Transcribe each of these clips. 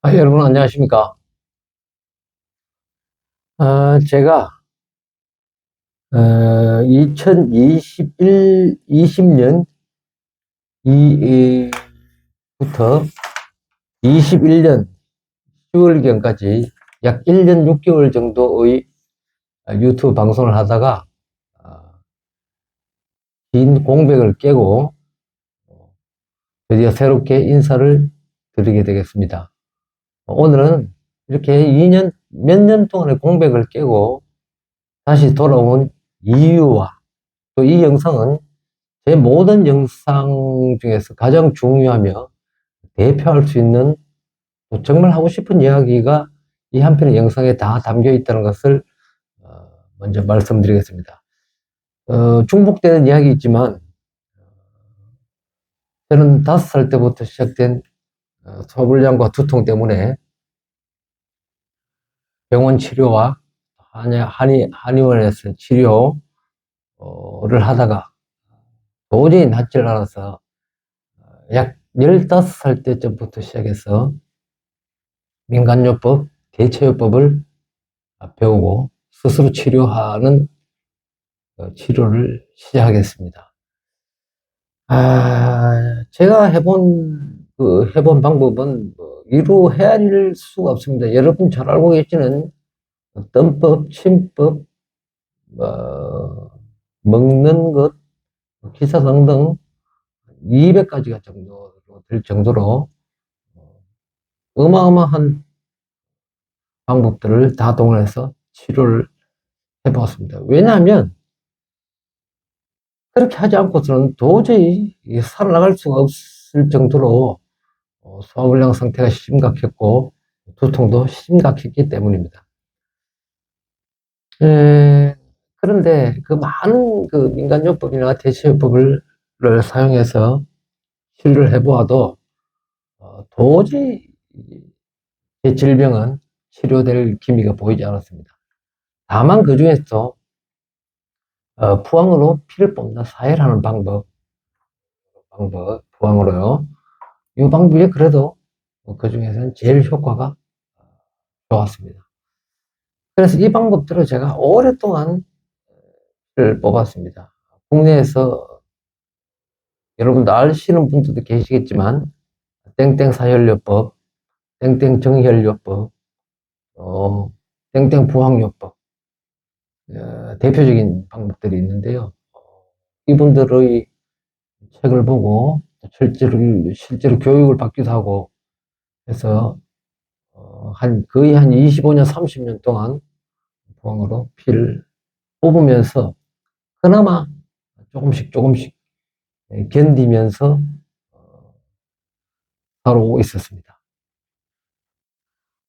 여러분 안녕하십니까? 제가 2020년 부터 21년 10월경까지 약 1년 6개월 정도의 유튜브 방송을 하다가 어, 긴 공백을 깨고 드디어 새롭게 인사를 드리게 되겠습니다. 오늘은 이렇게 몇 년 동안의 공백을 깨고 다시 돌아온 이유와 또 이 영상은 제 모든 영상 중에서 가장 중요하며 대표할 수 있는 또 정말 하고 싶은 이야기가 이 한 편의 영상에 다 담겨 있다는 것을 먼저 말씀드리겠습니다. 중복되는 이야기이지만 저는 5살 때부터 시작된 소불량과 두통 때문에 병원 치료와 한의원에서 치료를 하다가 도저히 낫질 않아서 약 15살 때쯤부터 시작해서 민간요법, 대체요법을 배우고 스스로 치료하는 치료를 시작하겠습니다. 제가 해본 방법은 뭐 이루 헤아릴 수가 없습니다. 여러분 잘 알고 계시는 뜸법, 침법, 먹는 것, 기사 등등 200가지가 정도 될 정도로 어마어마한 방법들을 다 동원해서 치료를 해보았습니다. 왜냐하면 그렇게 하지 않고서는 도저히 살아나갈 수가 없을 정도로 소화불량 상태가 심각했고 두통도 심각했기 때문입니다. 그런데 그 많은 그 민간요법이나 대체요법을 사용해서 치료를 해보아도 도저히 제 질병은 치료될 기미가 보이지 않았습니다. 다만 그 중에서 부항으로 피를 뽑는 사혈하는 부항으로요. 이 방법이 그래도 그 중에서는 제일 효과가 좋았습니다. 그래서 이 방법대로 제가 오랫동안 를 뽑았습니다. 국내에서 여러분도 아시는 분들도 계시겠지만 땡땡 사혈요법, 땡땡 정혈요법, 어, 땡땡 부항요법 대표적인 방법들이 있는데요. 이분들의 책을 보고 실제로 교육을 받기도 하고 해서 거의 한 25년, 30년 동안 부항으로 피를 뽑으면서 그나마 조금씩 견디면서 살아오고 있었습니다.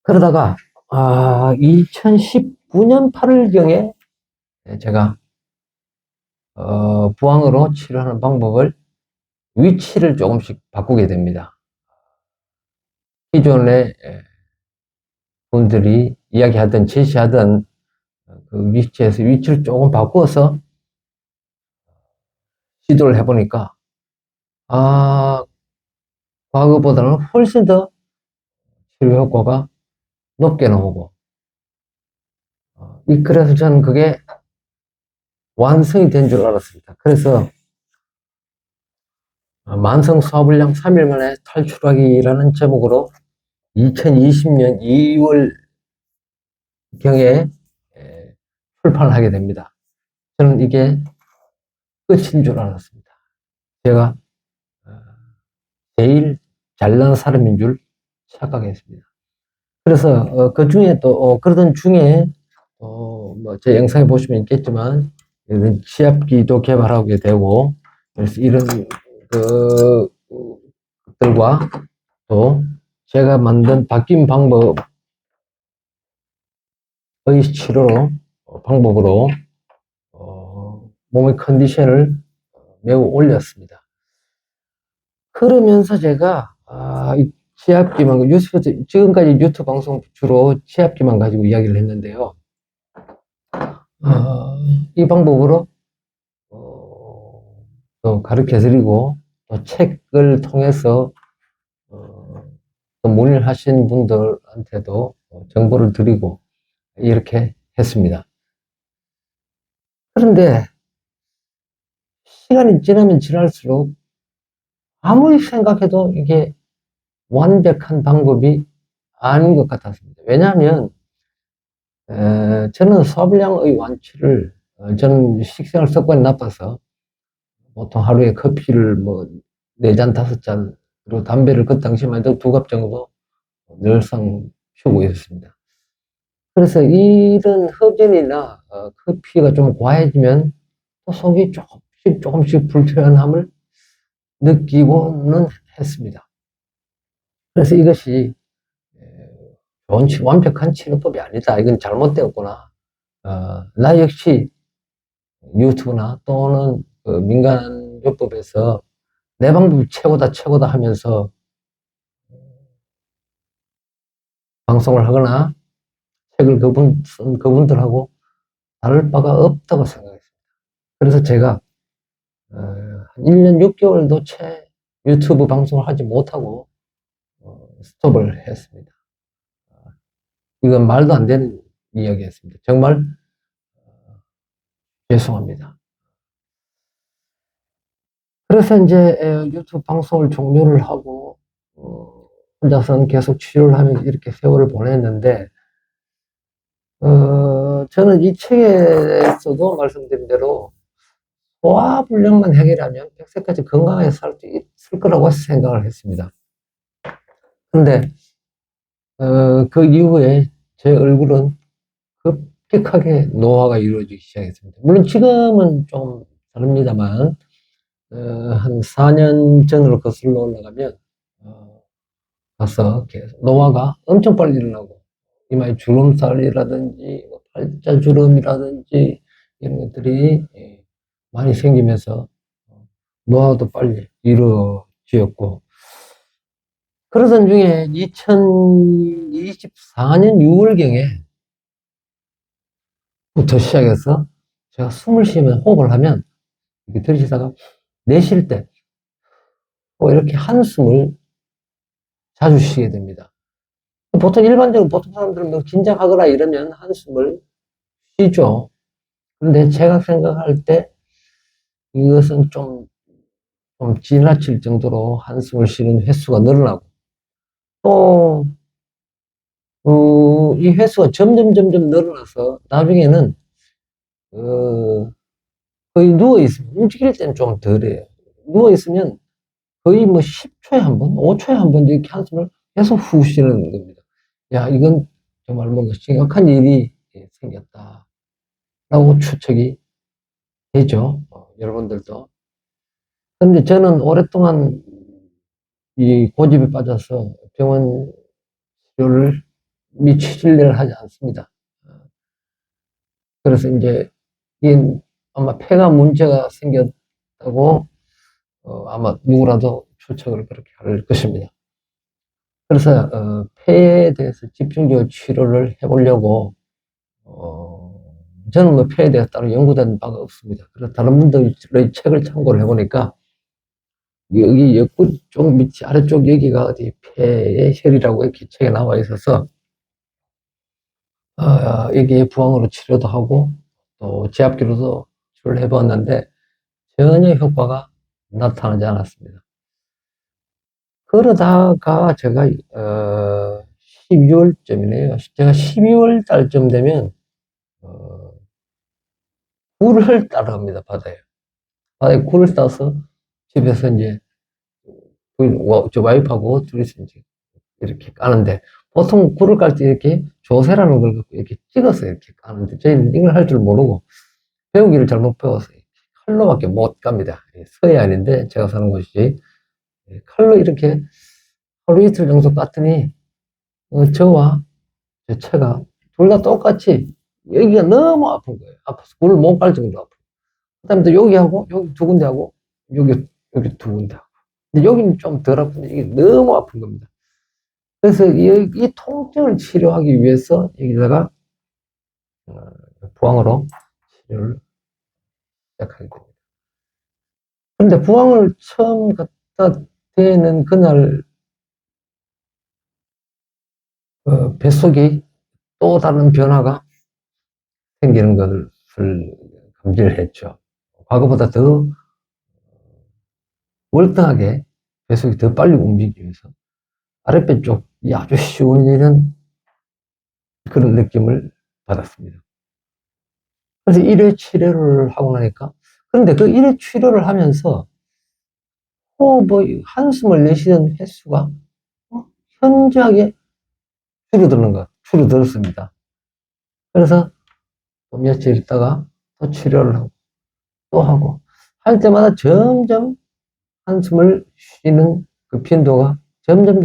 그러다가 2019년 8월경에 제가 부항으로 치료하는 방법을 위치를 조금씩 바꾸게 됩니다. 기존에 분들이 이야기하던 제시하던 그 위치에서 위치를 조금 바꾸어서 시도를 해보니까 과거보다는 훨씬 더 치료 효과가 높게 나오고 그래서 저는 그게 완성이 된 줄 알았습니다. 그래서 만성 소화불량 3일 만에 탈출하기라는 제목으로 2020년 2월경에 출판을 하게 됩니다. 저는 이게 끝인 줄 알았습니다. 제가 어, 제일 잘난 사람인 줄 착각했습니다. 그래서 그 중에 또 그러던 중에 뭐 제 영상에 보시면 있겠지만 이런 치압기도 개발하게 되고 그래서 이런 것들과 또 제가 만든 바뀐 방법의 치료로 방법으로 몸의 컨디션을 매우 올렸습니다. 그러면서 제가 이 치압기만 지금까지 유튜브 방송 주로 치압기만 가지고 이야기를 했는데요. 이 방법으로 또 가르쳐 드리고 또 책을 통해서 또 문의를 하신 분들한테도 정보를 드리고 이렇게 했습니다. 그런데 시간이 지나면 지날수록 아무리 생각해도 이게 완벽한 방법이 아닌 것 같았습니다. 왜냐하면 저는 소비량의 완치를 저는 식생활 습관이 나빠서 보통 하루에 커피를 뭐 4잔, 5잔, 그리고 담배를 그 당시만 해도 2갑 정도 늘상 피우고 있었습니다. 그래서 이런 흡연이나 커피가 좀 과해지면 또 속이 조금씩 불편함을 느끼고는 했습니다. 그래서 이것이 완벽한 치료법이 아니다. 이건 잘못되었구나. 나 역시 유튜브나 또는 그 민간요법에서 내 방법이 최고다 하면서 방송을 하거나 책을 쓴 그분들하고 다를 바가 없다고 생각했습니다. 그래서 제가 한 1년 6개월도 채 유튜브 방송을 하지 못하고 스톱을 했습니다. 이건 말도 안 되는 이야기였습니다. 정말 죄송합니다. 그래서 이제 유튜브 방송을 종료를 하고 혼자서는 계속 치료를 하면서 이렇게 세월을 보냈는데 저는 이 책에서도 말씀드린 대로 소화불량만 해결하면 100세까지 건강하게 살 수 있을 거라고 생각을 했습니다. 그런데 그 이후에 제 얼굴은 급격하게 노화가 이루어지기 시작했습니다. 물론 지금은 좀 다릅니다만 한 4년 전으로 거슬러 올라가면 가서 계속 노화가 엄청 빨리 일어나고 이마에 주름살이라든지 뭐 팔자주름이라든지 이런 것들이 많이 생기면서 노화도 빨리 이루어지었고 그러던 중에 2024년 6월경에 부터 시작해서 제가 숨을 쉬면 호흡을 하면 이렇게 들이쉬다가 내쉴 때 이렇게 한숨을 자주 쉬게 됩니다. 보통 사람들은 뭐 긴장하거나 이러면 한숨을 쉬죠. 근데 제가 생각할 때 이것은 좀 지나칠 정도로 한숨을 쉬는 횟수가 늘어나고 또, 이 횟수가 점점 늘어나서 나중에는, 거의 누워있으면, 움직일 때는 좀 덜해요. 누워있으면 거의 뭐 10초에 한 번, 5초에 한 번 이렇게 한숨을 계속 후 쉬는 겁니다. 야, 이건 정말 뭔가 심각한 일이 생겼다. 라고 추측이 되죠. 여러분들도. 근데 저는 오랫동안 이 고집에 빠져서 병원 치료를 미치질를 하지 않습니다. 그래서 이제 이 아마 폐가 문제가 생겼다고 아마 누구라도 추측을 그렇게 할 것입니다. 그래서 폐에 대해서 집중적으로 치료를 해보려고 저는 뭐 폐에 대해서 따로 연구된 바가 없습니다. 그래서 다른 분들의 책을 참고를 해보니까 여기 옆구리 쪽 밑 아래쪽 여기가 어디 폐의 혈이라고 이렇게 책에 나와 있어서 여기에 부항으로 치료도 하고 또 지압기로도 치료를 해봤는데 전혀 효과가 나타나지 않았습니다. 그러다가 제가 12월쯤이네요. 제가 12월 달쯤 되면 굴을 따러 갑니다. 바다에. 바다에 굴을 따서 집에서 이제 저 와이프하고 둘이서 이제 이렇게 까는데 보통 굴을 깔 때 이렇게 조세라는 걸 갖고 이렇게 찍어서 이렇게 까는데 저희는 이걸 할 줄 모르고 배우기를 잘못 배워서 칼로밖에 못 갑니다. 서해안인데 제가 사는 곳이 칼로 이렇게 하루 이틀 정도 깠더니 저와 제 채가 둘 다 똑같이 여기가 너무 아픈 거예요. 아파서 굴을 못 깔 정도로 아픈 거예요. 그 다음에 또 여기 하고 여기 2군데 하고 여기 2군데 하고 근데 여기는 좀 덜 아픈데 이게 너무 아픈 겁니다. 그래서 이 통증을 치료하기 위해서 여기다가 부항으로 치료를 시작하게 됩니다. 그런데 부항을 처음 갖다 대는 그날 뱃속이 또 다른 변화가 생기는 것을 감지를 했죠. 과거보다 더 월등하게 뱃속이 더 빨리 움직이기 위해서 아랫배 쪽이 아주 시원해지는 그런 느낌을 받았습니다. 그래서 1회 치료를 하고 나니까, 그런데 그 1회 치료를 하면서 한숨을 내쉬는 횟수가 현저하게 줄어들었습니다. 그래서 또 며칠 있다가 또 치료를 하고 또 하고 할 때마다 점점 한숨을 쉬는 그 빈도가 점점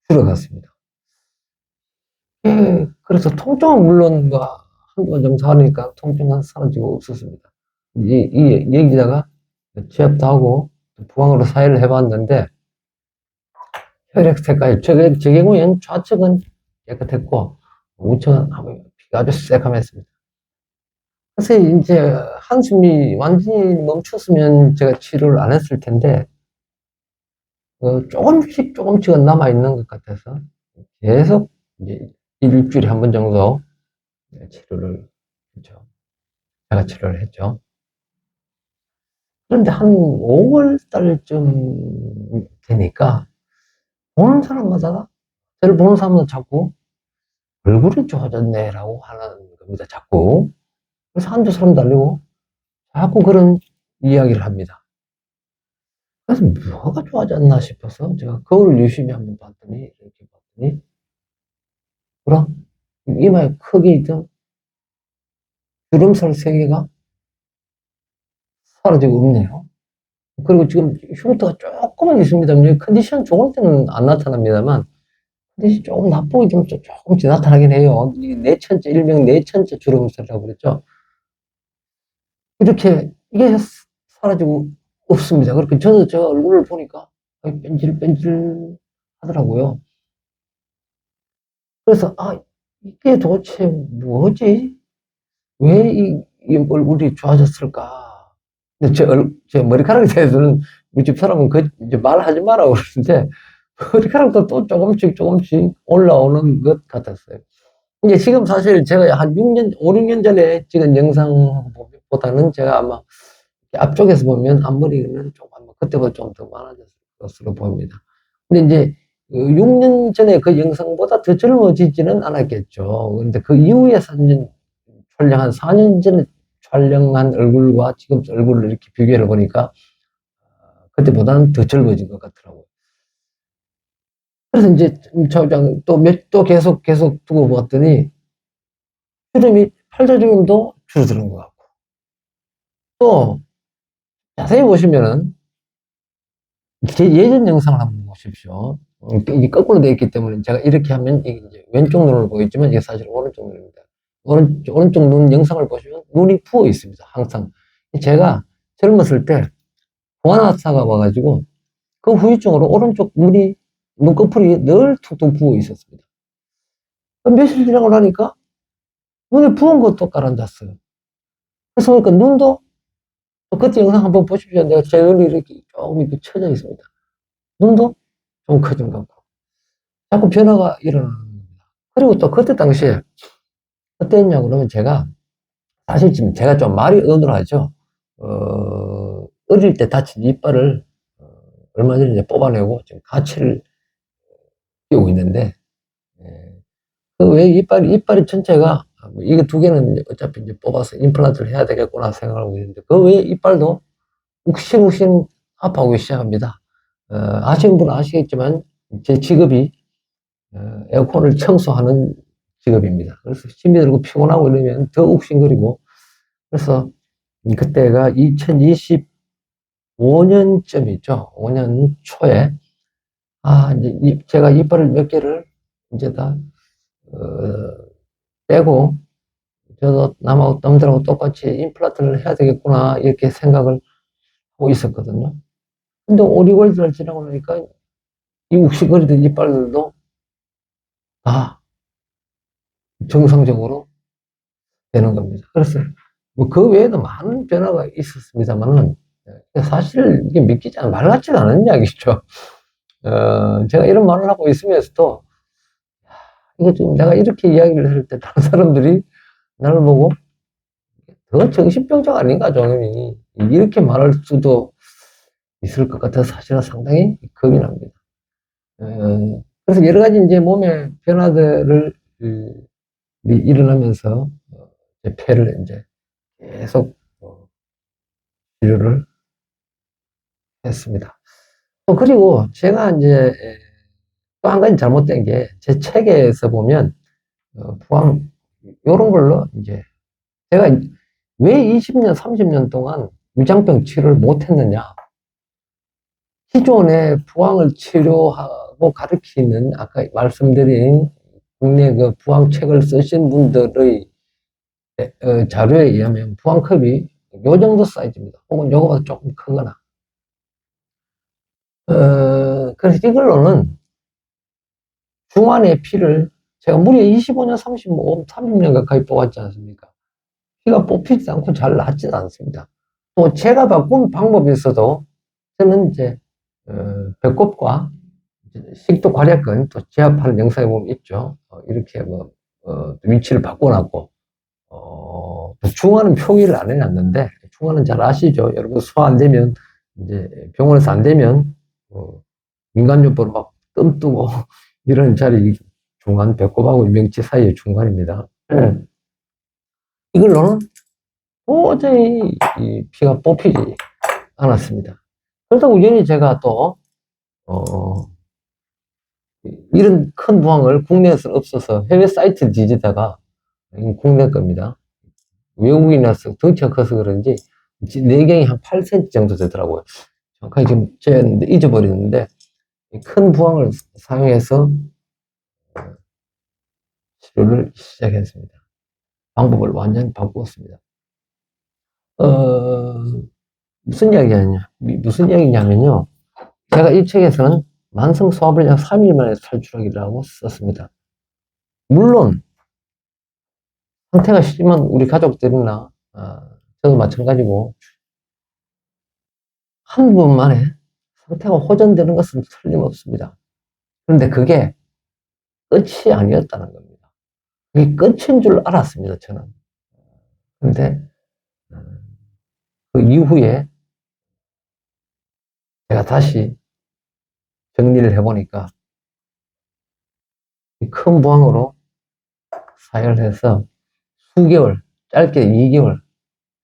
줄어갔습니다. 그래서 통증은 물론 한두 번 정도 하니까 통증은 사라지고 없었습니다. 이 얘기다가 취업도 하고 부항으로 사회를 해봤는데 혈액 색깔, 저 경우에는 좌측은 깨끗했고 우측은 피가 아주 새카맸습니다. 그래서 이제 한숨이 완전히 멈췄으면 제가 치료를 안 했을 텐데 조금씩은 남아있는 것 같아서 계속 이제 일주일에 한 번 정도 치료를 했죠. 제가 치료를 했죠. 그런데 한 5월 달쯤 되니까 보는 사람마다, 저를 보는 사람마다 자꾸 얼굴이 좋아졌네라고 하는 겁니다. 자꾸. 그래서 한두 사람도 아니고 자꾸 그런 이야기를 합니다. 그래서 뭐가 좋아졌나 싶어서 제가 거울을 유심히 한번 봤더니, 이렇게 봤더니, 그럼 이마에 크게 있던 주름살 3개가 사라지고 없네요. 그리고 지금 흉터가 조금은 있습니다. 컨디션 좋을 때는 안 나타납니다만, 컨디션 조금 나쁘게 좀 조금씩 나타나긴 해요. 내천째, 일명 내천째 주름살이라고 그랬죠. 이게 사라지고 없습니다. 그렇게 저도 저 얼굴을 보니까 뺀질뺀질 하더라고요. 그래서, 이게 도대체 뭐지? 왜 이 얼굴이 좋아졌을까? 근데 제 머리카락에 대해서는 우리 집 사람은 이제 말하지 마라 그러는데, 머리카락도 또 조금씩 올라오는 것 같았어요. 이제 지금 사실 제가 한 5, 6년 전에 찍은 영상보다는 제가 아마 앞쪽에서 보면 앞머리는 아마 그때보다 좀 더 많아졌을 것으로 보입니다. 근데 이제 6년 전에 그 영상보다 더 젊어지지는 않았겠죠. 근데 그 이후에 사진 촬영한 4년 전에 촬영한 얼굴과 지금 얼굴을 이렇게 비교해 보니까 그때보다는 더 젊어진 것 같더라고요. 그래서 이제 또 계속 두고 봤더니 팔자주름도 줄어드는 것 같고, 또 자세히 보시면은 제 예전 영상을 한번 보십시오. 이게 거꾸로 되어 있기 때문에 제가 이렇게 하면 이게 이제 왼쪽 눈으로 보이지만 이게 사실 오른쪽 눈입니다. 오른쪽 눈 영상을 보시면 눈이 부어 있습니다. 항상. 제가 젊었을 때 고환아사가 와가지고 그 후유증으로 오른쪽 눈꺼풀이 늘 툭툭 부어 있었습니다. 며칠 지나고 나니까 눈에 부은 것도 가라앉았어요. 그래서 그러니까 눈도, 그때 영상 한번 보십시오. 내가 제 눈이 이렇게 조금 이렇게 쳐져 있습니다. 눈도 좀 커진 것 같고. 자꾸 변화가 일어나는 겁니다. 그리고 또 그때 당시에 어땠냐 그러면 사실 지금 제가 좀 말이 어눌하죠. 어릴 때 다친 이빨을 얼마 전에 이제 뽑아내고 지금 가치를 끼우고 있는데, 그 왜 이빨이 전체가 이게 2개는 어차피 이제 뽑아서 임플란트를 해야 되겠구나 생각하고 있는데, 그 외에 이빨도 욱신욱신 아파하기 시작합니다. 아시는 분은 아시겠지만 제 직업이 에어컨을 청소하는 직업입니다. 그래서 힘이 들고 피곤하고 이러면 더 욱신거리고, 그래서 그때가 2025년쯤이죠. 5년 초에 이제 제가 이빨을 몇 개를 이제 다 빼고 저도 남들하고 똑같이 임플란트를 해야 되겠구나 이렇게 생각을 하고 있었거든요. 근데 5, 6월달 지나고 나니까 이 욱신거리던 이빨들도 다 정상적으로 되는 겁니다. 그래서 뭐 그 외에도 많은 변화가 있었습니다만은 사실 이게 믿기지 않은 말 같지가 않은 이야기죠. 제가 이런 말을 하고 있으면서도 이거 지금 내가 이렇게 이야기를 할 때 다른 사람들이 나를 보고 더 정신병자 아닌가, 저놈이. 이렇게 말할 수도 있을 것 같아서 사실은 상당히 겁이 납니다. 그래서 여러 가지 이제 몸의 변화들을 일어나면서 폐를 이제 계속 치료를 했습니다. 그리고 제가 이제 또 한 가지 잘못된 게 제 책에서 보면 부항 요런 걸로 이제 제가 왜 20년, 30년 동안 위장병 치료를 못 했느냐. 기존에 부항을 치료하고 가르치는 아까 말씀드린 국내 그 부항 책을 쓰신 분들의 자료에 의하면 부항컵이 요 정도 사이즈입니다. 혹은 요거보다 조금 크거나. 그래서 이걸로는 중환의 피를 제가 무려 25년, 30년 가까이 뽑았지 않습니까? 피가 뽑히지 않고 잘 낫지도 않습니다. 또 제가 바꾼 방법이 있어도 저는 이제 배꼽과 식도 괄약근 또 제압하는 영상에 보면 있죠. 이렇게 위치를 바꿔놨고 중화는 표기를 안 해놨는데 중화는 잘 아시죠? 여러분 소화 안 되면 이제 병원에서 안 되면 민간요법으로 막 뜸뜨고 이런 자리 중간 배꼽하고 명치 사이의 중간입니다. 이걸로는 도저히 이 피가 뽑히지 않았습니다. 그러다 우연히 제가 또 이런 큰 부항을 국내에서는 없어서 해외 사이트를 뒤지다가 국내 겁니다. 외국인이라서 덩치가 커서 그런지 내경이 한 8cm 정도 되더라고요. 정확하게 지금 제가 잊어버렸는데 큰 부항을 사용해서 치료를 시작했습니다. 방법을 완전히 바꾸었습니다. 무슨 이야기냐면요. 제가 이 책에서는 만성 소화불량 3일 만에 탈출하기라고 썼습니다. 물론 상태가 심한 우리 가족들이나 저도 마찬가지고 한 번 만에 상태가 호전되는 것은 틀림없습니다. 그런데 그게 끝이 아니었다는 겁니다. 그게 끝인 줄 알았습니다, 저는. 그런데 그 이후에 제가 다시 정리를 해보니까 큰 부항으로 사열해서 수개월, 짧게 2개월,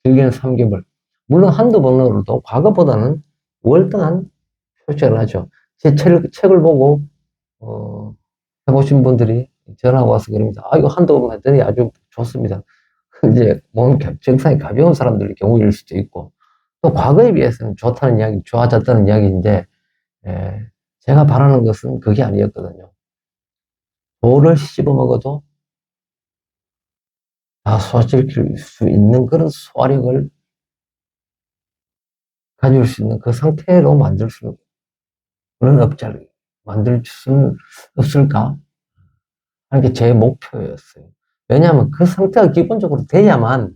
길게는 3개월, 물론 한두 번으로도 과거보다는 월등한 표시를 하죠. 제 책을 보고 해보신 분들이 전화 와서 그럽니다. 이거 한두 번 했더니 아주 좋습니다. 이제 몸 증상이 가벼운 사람들의 경우일 수도 있고, 또 과거에 비해서는 좋다는 이야기, 좋아졌다는 이야기인데, 제가 바라는 것은 그게 아니었거든요. 돌을 씹어 먹어도 다 소화시킬 수 있는 그런 소화력을 가질 수 있는 그 상태로 만들 수는 만들 수는 없을까 하는 게 제 목표였어요. 왜냐하면 그 상태가 기본적으로 돼야만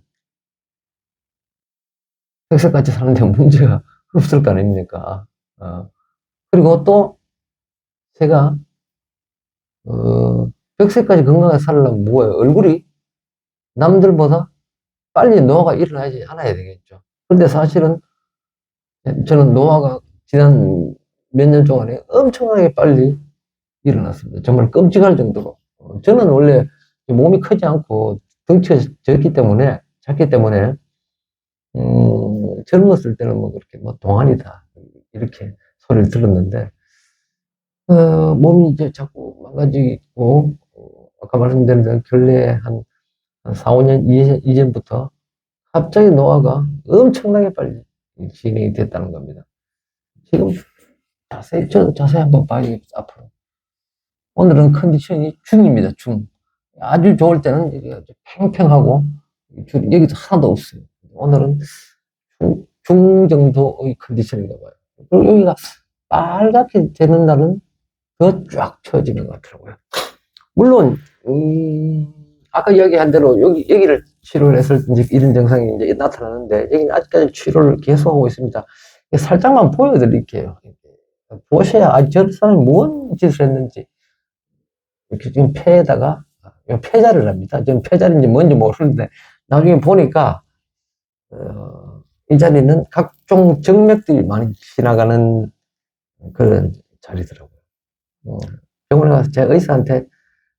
백세까지 사는데 문제가 없을 거 아닙니까? 그리고 또 제가 100세까지 건강하게 살려면 뭐예요? 얼굴이 남들보다 빨리 노화가 일어나지 않아야 되겠죠. 근데 사실은 저는 노화가 지난 몇 년 동안에 엄청나게 빨리 일어났습니다. 정말 끔찍할 정도로. 저는 원래 몸이 크지 않고 덩치가 작기 때문에, 젊었을 때는 뭐 그렇게 뭐 동안이다. 이렇게 소리를 들었는데, 몸이 이제 자꾸 망가지고, 아까 말씀드린 대로 근래 한 4, 5년 이전부터 갑자기 노화가 엄청나게 빨리 진행이 됐다는 겁니다. 지금 저도 자세히 한번 봐야겠어요, 앞으로. 오늘은 컨디션이 중입니다, 중. 아주 좋을 때는 팽팽하고, 여기도 하나도 없어요. 오늘은 중 정도의 컨디션인가 봐요. 그리고 여기가 빨갛게 되는 날은 더 쫙 펴지는 것 같더라고요. 물론, 아까 이야기한 대로 여기를 치료를 했을 때 이제 이런 증상이 이제 나타나는데, 여기는 아직까지 치료를 계속하고 있습니다. 살짝만 보여드릴게요. 보셔야, 저 사람이 뭔 짓을 했는지, 이렇게 지금 폐에다가 폐자를 합니다. 지금 폐자리인지 뭔지 모르는데 나중에 보니까 이 자리는 각종 정맥들이 많이 지나가는 그런 자리더라고요. 병원에 가서 제가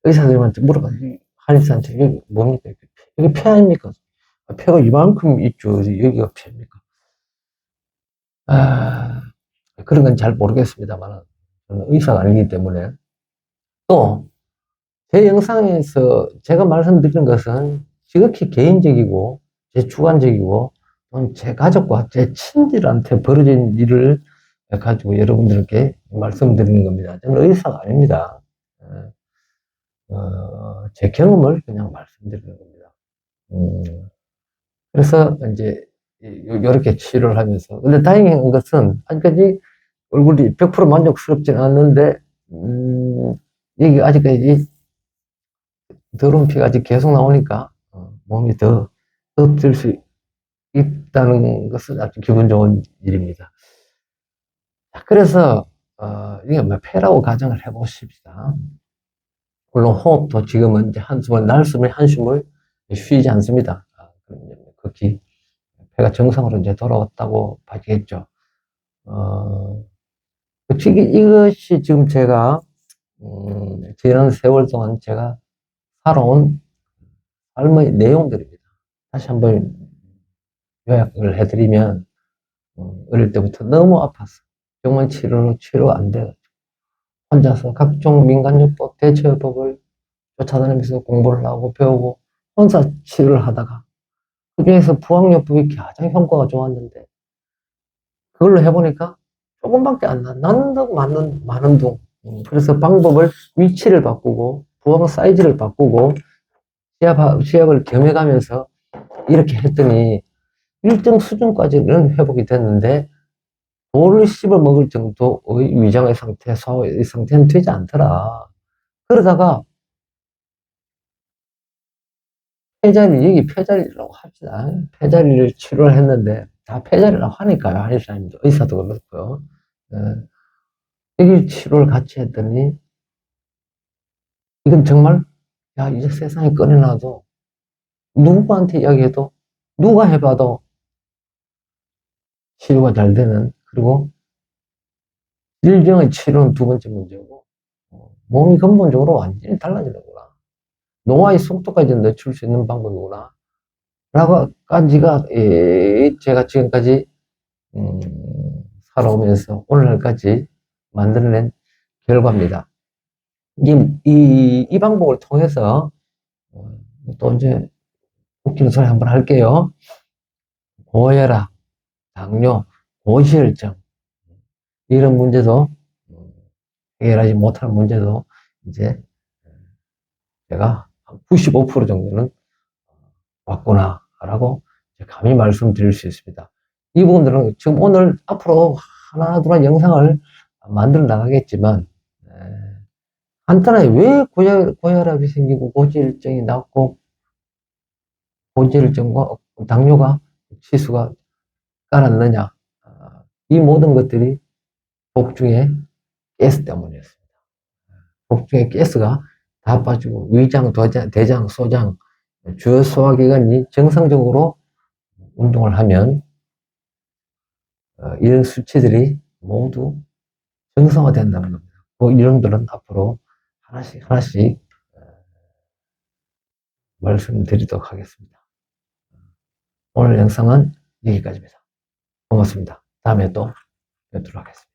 의사들한테 물어봤어요. 한의사한테 여기 뭡니까? 여기 폐 아닙니까? 폐가 이만큼 있죠. 여기가 폐입니까? 그런 건 잘 모르겠습니다만 저는 의사가 아니기 때문에. 또 제 영상에서 제가 말씀드리는 것은 지극히 개인적이고 제 주관적이고 제 가족과 제 친지들한테 벌어진 일을 가지고 여러분들께 말씀드리는 겁니다. 저는 의사가 아닙니다. 제 경험을 그냥 말씀드리는 겁니다. 그래서 이제 이렇게 치료를 하면서, 근데 다행인 것은 아직까지 얼굴이 100% 만족스럽진 않는데 이게 아직까지 더러운 피가 아직 계속 나오니까 몸이 더 엎질 수 있다는 것은 아주 기분 좋은 일입니다. 그래서 이게 뭐 폐라고 가정을 해보십시다. 물론 호흡도 지금은 이제 날숨을 한숨을 쉬지 않습니다. 극히 폐가 정상으로 이제 돌아왔다고 봐야겠죠. 이것이 지금 제가 지난 세월 동안 제가 살아온 삶의 내용들입니다. 다시 한번 요약을 해드리면 어릴 때부터 너무 아팠어. 병원 치료가 안 돼가지고 혼자서 각종 민간요법, 대처요법을 쫓아다니면서 공부를 하고 배우고 혼자 치료를 하다가 그중에서 부항요법이 가장 효과가 좋았는데 그걸로 해보니까 조금밖에 안 나. 난다고 많은 둥. 그래서 방법을 위치를 바꾸고 부항 사이즈를 바꾸고 시합을 겸해가면서 이렇게 했더니 일정 수준까지는 회복이 됐는데 돌을 씹어 먹을 정도의 위장의 상태, 소화의 상태는 되지 않더라. 그러다가 여기 폐자리라고 합시다. 폐자리를 치료를 했는데 다 폐자리라고 하니까요. 한의사님도 의사도 그렇고요. 여기 치료를 같이 했더니 이건 정말 야 이제 세상에 꺼내놔도 누구한테 이야기해도 누가 해봐도 치료가 잘 되는, 그리고 일병의 치료는 두 번째 문제고 몸이 근본적으로 완전히 달라지는구나. 노화의 속도까지 늦출 수 있는 방법이구나. 라고까지가 제가 지금까지 살아오면서 오늘날까지 만들어낸 결과입니다. 이 방법을 통해서 또 이제 웃기는 소리 한번 할게요. 고혈압, 당뇨, 고지혈증 이런 문제도 해결하지 못하는 문제도 이제 제가 한 95% 정도는 왔구나라고 감히 말씀드릴 수 있습니다. 이 부분들은 지금 오늘 앞으로 하나둘 영상을 만들어 나가겠지만 간단하게 왜 고혈압이 생기고 고지혈증이 났고 고지혈증과 당뇨가 치수가 깔았느냐, 이 모든 것들이 복중의 가스 때문이었습니다. 복중의 가스가 다 빠지고 위장, 대장, 소장, 주요 소화기관이 정상적으로 운동을 하면 이런 수치들이 모두 정상화된다는 겁니다. 그 이론들은 앞으로 하나씩 말씀드리도록 하겠습니다. 오늘 영상은 여기까지입니다. 고맙습니다. 다음에 또 뵙도록 하겠습니다.